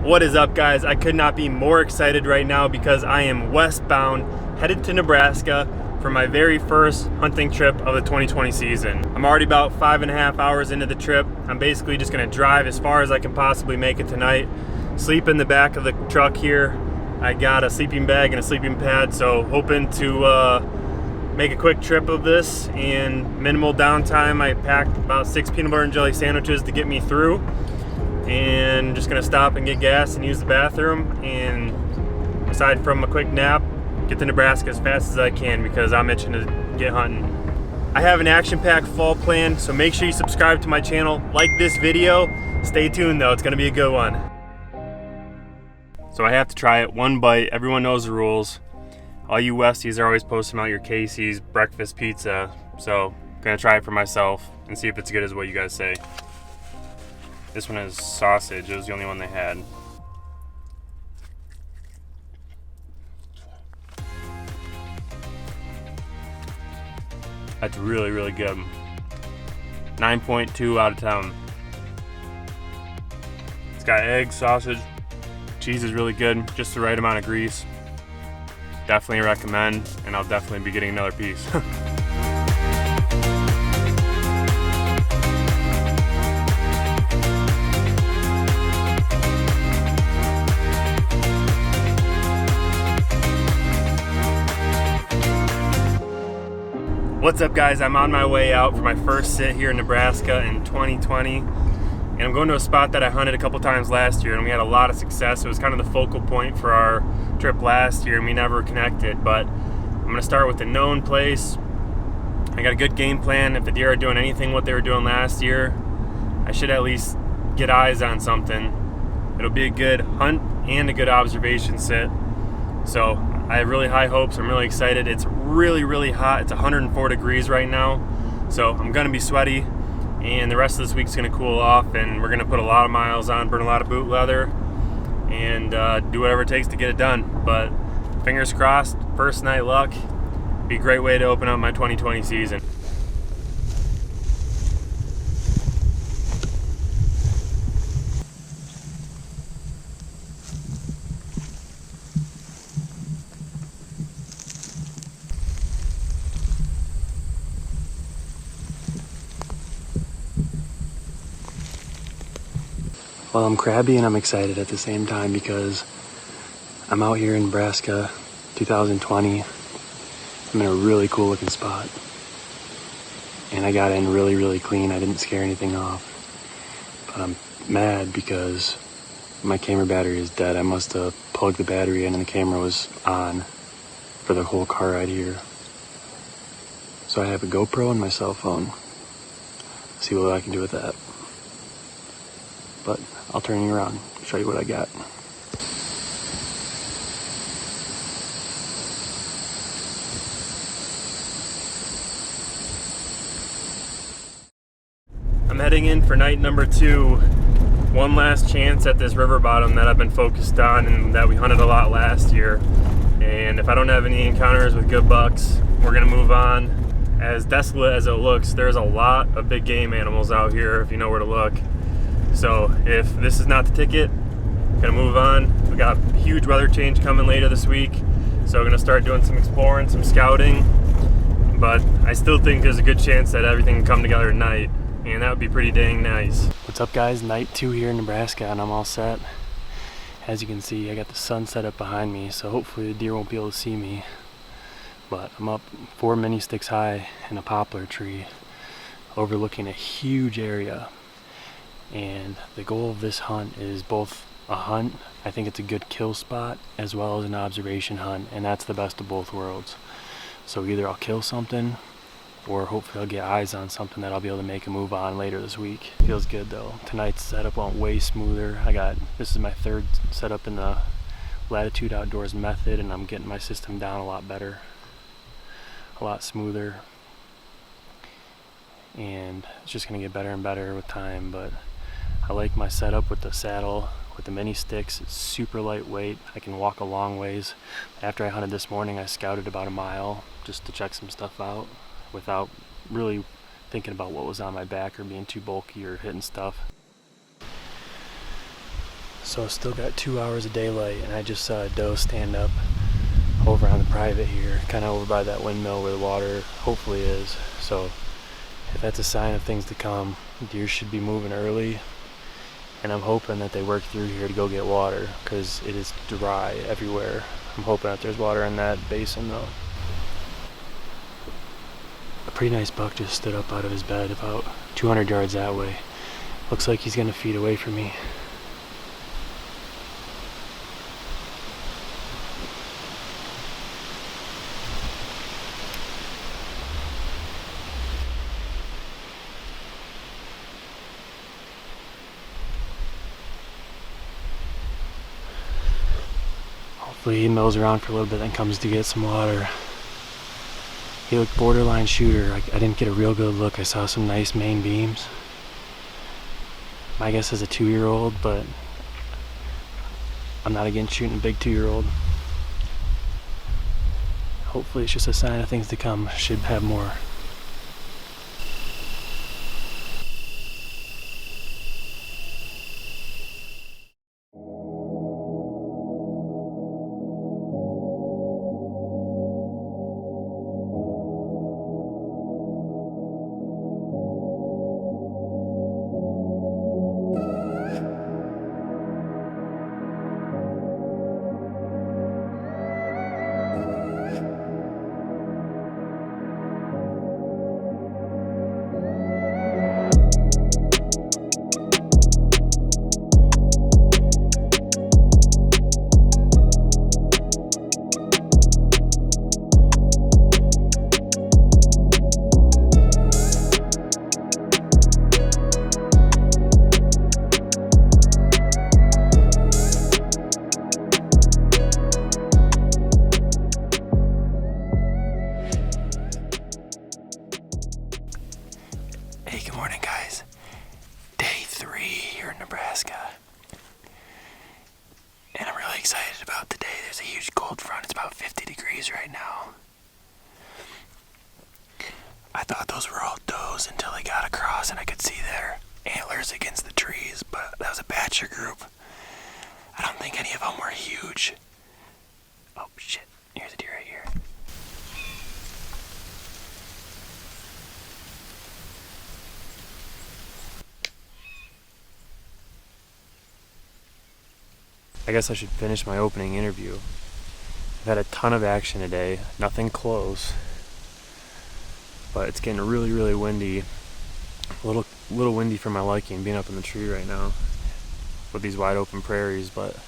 What is up, guys? I could not be more excited right now because I am westbound, headed to Nebraska for my very first hunting trip of the 2020 season. I'm already about 5.5 hours into the trip. I'm basically just gonna drive as far as I can possibly make it tonight, sleep in the back of the truck here. I got a sleeping bag and a sleeping pad, so hoping to make a quick trip of this and minimal downtime. I packed about 6 peanut butter and jelly sandwiches to get me through, and just gonna stop and get gas and use the bathroom, and aside from a quick nap, get to Nebraska as fast as I can because I'm itching to get hunting. I have an action-packed fall plan, so make sure you subscribe to my channel, like this video. Stay tuned though, it's gonna be a good one. So I have to try it, one bite. Everyone knows the rules. All you Westies are always posting about your Casey's breakfast pizza, so I'm gonna try it for myself and see if it's good as what you guys say. This one is sausage. It was the only one they had. That's really, really good. 9.2 out of 10. It's got eggs, sausage, cheese is really good, just the right amount of grease. Definitely recommend, and I'll definitely be getting another piece. What's up, guys? I'm on my way out for my first sit here in Nebraska in 2020, and I'm going to a spot that I hunted a couple times last year and we had a lot of success. It was kind of the focal point for our trip last year and we never connected, but I'm going to start with a known place. I got a good game plan. If the deer are doing anything what they were doing last year, I should at least get eyes on something. It'll be a good hunt and a good observation sit. So I have really high hopes. I'm really excited. It's really, really hot. It's 104 degrees right now, so I'm gonna be sweaty, and the rest of this week's gonna cool off, and we're gonna put a lot of miles on, burn a lot of boot leather, and do whatever it takes to get it done. But fingers crossed, first night luck. Be a great way to open up my 2020 season. Well, I'm crabby and I'm excited at the same time because I'm out here in Nebraska 2020. I'm in a really cool looking spot. And I got in really, really clean. I didn't scare anything off. But I'm mad because my camera battery is dead. I must have plugged the battery in and the camera was on for the whole car ride here. So I have a GoPro and my cell phone. See what I can do with that. But I'll turn you around, show you what I got. I'm heading in for night number 2. One last chance at this river bottom that I've been focused on and that we hunted a lot last year. And if I don't have any encounters with good bucks, we're gonna move on. As desolate as it looks, there's a lot of big game animals out here if you know where to look. So if this is not the ticket, I'm gonna move on. We got a huge weather change coming later this week, so we're gonna start doing some exploring, some scouting, but I still think there's a good chance that everything can come together tonight, and that would be pretty dang nice. What's up, guys? Night 2 here in Nebraska, and I'm all set. As you can see, I got the sun set up behind me, so hopefully the deer won't be able to see me, but I'm up 4 mini sticks high in a poplar tree overlooking a huge area. And the goal of this hunt is both a hunt, I think it's a good kill spot, as well as an observation hunt, and that's the best of both worlds. So either I'll kill something, or hopefully I'll get eyes on something that I'll be able to make a move on later this week. Feels good though. Tonight's setup went way smoother. This is my 3rd setup in the Latitude Outdoors method, and I'm getting my system down a lot better, a lot smoother, and it's just gonna get better and better with time. But I like my setup with the saddle, with the mini sticks. It's super lightweight. I can walk a long ways. After I hunted this morning, I scouted about a mile just to check some stuff out without really thinking about what was on my back or being too bulky or hitting stuff. So still got 2 hours of daylight, and I just saw a doe stand up over on the private here, kind of over by that windmill where the water hopefully is. So if that's a sign of things to come, deer should be moving early, and I'm hoping that they work through here to go get water, because it is dry everywhere. I'm hoping that there's water in that basin though. A pretty nice buck just stood up out of his bed about 200 yards that way. Looks like he's gonna feed away from me. Hopefully he mills around for a little bit and comes to get some water. He looked borderline shooter. I didn't get a real good look. I saw some nice main beams. My guess is a 2-year-old, but I'm not against shooting a big 2-year-old. Hopefully it's just a sign of things to come. Should have more. Hey, good morning, guys. Day 3 here in Nebraska. And I'm really excited about the day. There's a huge cold front. It's about 50 degrees right now. I thought those were all does until they got across and I could see their antlers against the trees, but that was a bachelor group. I don't think any of them were huge. Oh, shit. Here's a deer right here. I guess I should finish my opening interview. I've had a ton of action today, nothing close, but it's getting really, really windy. A little windy for my liking, being up in the tree right now with these wide open prairies, but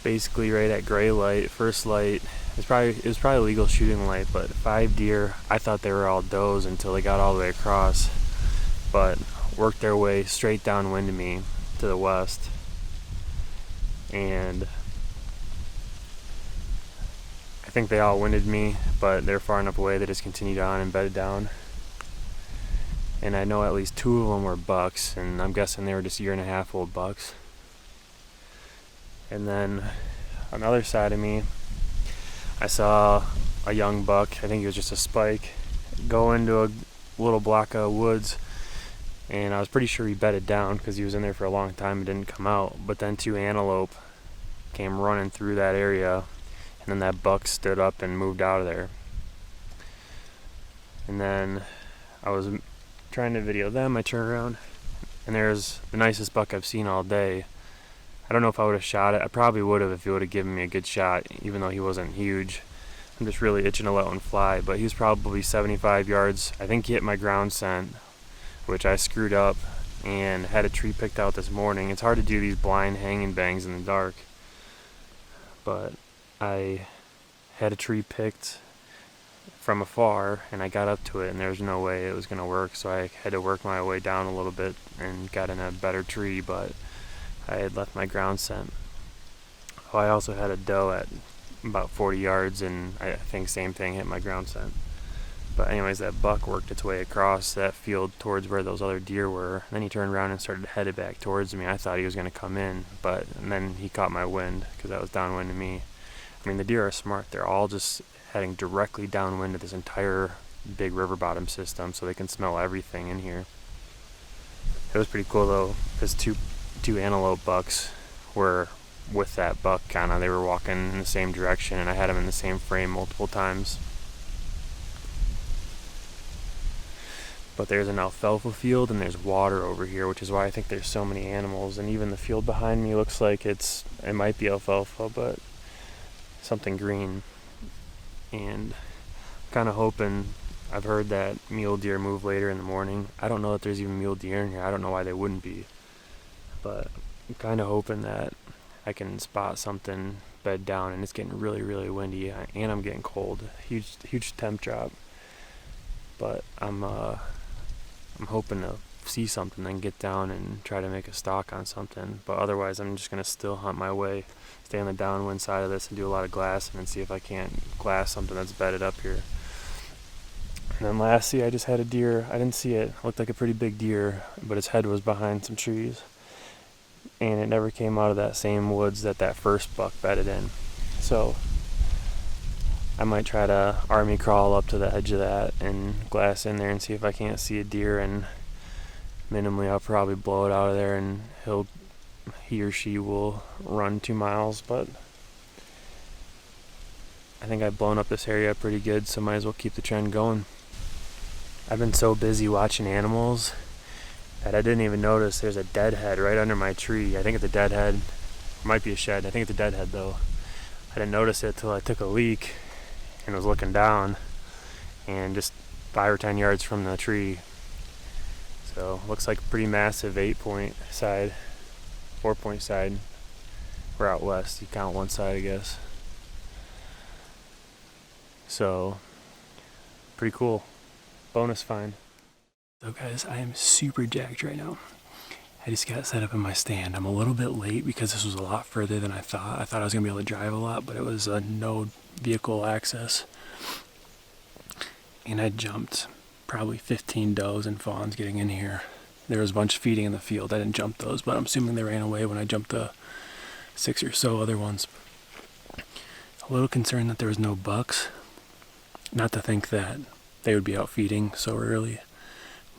basically right at gray light, first light, it was probably legal shooting light, but 5 deer, I thought they were all does until they got all the way across, but worked their way straight downwind of me to the west. And I think they all winded me, but they're far enough away they just continued on and bedded down. And I know at least 2 of them were bucks, and I'm guessing they were just 1.5-year-old bucks. And then on the other side of me, I saw a young buck, I think he was just a spike, go into a little block of woods, and I was pretty sure he bedded down because he was in there for a long time and didn't come out. But then 2 antelope came running through that area, and then that buck stood up and moved out of there. And then I was trying to video them. I turned around, and there's the nicest buck I've seen all day. I don't know if I would have shot it. I probably would have if he would have given me a good shot, even though he wasn't huge. I'm just really itching to let one fly, but he was probably 75 yards. I think he hit my ground scent, which I screwed up and had a tree picked out this morning. It's hard to do these blind hanging bangs in the dark, but I had a tree picked from afar and I got up to it and there was no way it was going to work, so I had to work my way down a little bit and got in a better tree, but I had left my ground scent. Oh, I also had a doe at about 40 yards and I think same thing, hit my ground scent. But anyways, that buck worked its way across that field towards where those other deer were. And then he turned around and started headed back towards me. I thought he was going to come in, and then he caught my wind because that was downwind to me. I mean, the deer are smart. They're all just heading directly downwind of this entire big river bottom system, so they can smell everything in here. It was pretty cool though, because 2 antelope bucks were with that buck, kinda. They were walking in the same direction, and I had them in the same frame multiple times. But there's an alfalfa field and there's water over here, which is why I think there's so many animals. And even the field behind me looks like it might be alfalfa, but something green. And I'm kind of hoping, I've heard that mule deer move later in the morning. I don't know that there's even mule deer in here. I don't know why they wouldn't be. But I'm kind of hoping that I can spot something bed down, and it's getting really, really windy, and I'm getting cold. Huge temp drop. But I'm hoping to see something, then get down and try to make a stalk on something. But otherwise, I'm just gonna still hunt my way, stay on the downwind side of this, and do a lot of glassing and see if I can't glass something that's bedded up here. And then lastly, I just had a deer. I didn't see it. It looked like a pretty big deer, but its head was behind some trees, and it never came out of that same woods that first buck bedded in. So I might try to army crawl up to the edge of that and glass in there and see if I can't see a deer, and minimally I'll probably blow it out of there, and he or she will run 2 miles. But I think I've blown up this area pretty good, so might as well keep the trend going. I've been so busy watching animals that I didn't even notice there's a dead head right under my tree. I think it's a dead head. It might be a shed. I think it's a dead head though. I didn't notice it till I took a leak and was looking down, and just 5 or 10 yards from the tree. So looks like a pretty massive 8-point side, 4-point side. We're out west. You count one side, I guess. So pretty cool. Bonus find. So guys, I am super jacked right now. I just got set up in my stand. I'm a little bit late because this was a lot further than I thought. I thought I was gonna be able to drive a lot, but it was no vehicle access. And I jumped probably 15 does and fawns getting in here. There was a bunch feeding in the field. I didn't jump those, but I'm assuming they ran away when I jumped the 6 or so other ones. A little concerned that there was no bucks. Not to think that they would be out feeding so early,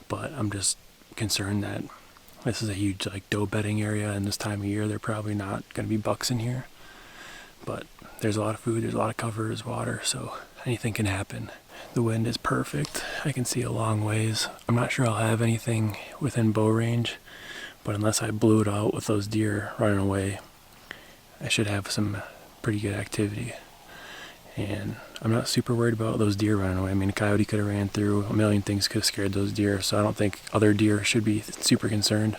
but I'm just concerned that this is a huge doe bedding area, and this time of year they're probably not going to be bucks in here. But there's a lot of food, there's a lot of cover, there's water, so anything can happen. The wind is perfect. I can see a long ways. I'm not sure I'll have anything within bow range, but unless I blew it out with those deer running away, I should have some pretty good activity. And I'm not super worried about those deer running away. I mean, a coyote could have ran through, a million things could have scared those deer, so I don't think other deer should be super concerned.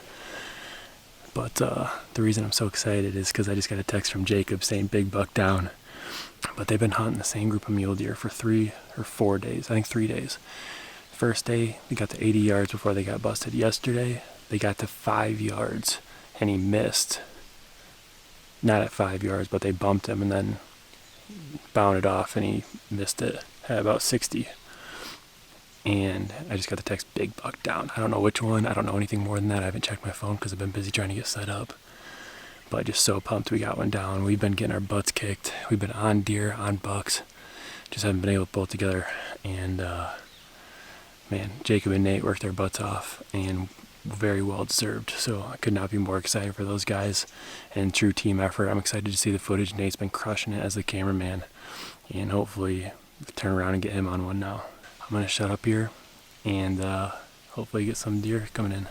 But the reason I'm so excited is because I just got a text from Jacob saying big buck down. But they've been hunting the same group of mule deer for 3 or 4 days. I think 3 days. First day, they got to 80 yards before they got busted. Yesterday, they got to 5 yards, and he missed. Not at 5 yards, but they bumped him and then bounded off, and he missed it at about 60. And I just got the text, big buck down. I don't know which one. I don't know anything more than that. I haven't checked my phone because I've been busy trying to get set up. But just so pumped we got one down. We've been getting our butts kicked. We've been on deer, on bucks. Just haven't been able to pull it together. And man, Jacob and Nate worked their butts off, and very well deserved. So I could not be more excited for those guys, and true team effort. I'm excited to see the footage. Nate's been crushing it as the cameraman, and hopefully turn around and get him on one now. I'm gonna shut up here and hopefully get some deer coming in.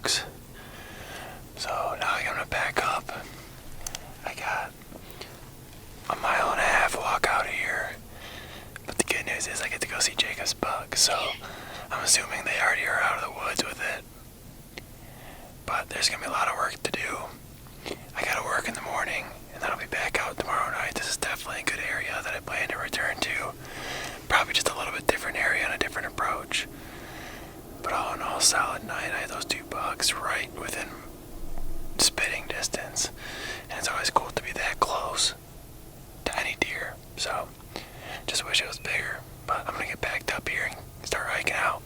bucks. So now I'm gonna back up. I got a mile and a half walk out of here. But the good news is I get to go see Jacob's buck, so I'm assuming they already are out of the woods with it. But there's gonna be a lot of work to do. I gotta work in the morning, and then I'll be back out tomorrow night. This is definitely a good area that I plan to return to. Probably just a little bit different area and a different approach. But all in all, solid night. I had those 2 bucks right within spitting distance. And it's always cool to be that close to any deer. So, just wish it was bigger. But I'm gonna get backed up here and start hiking out.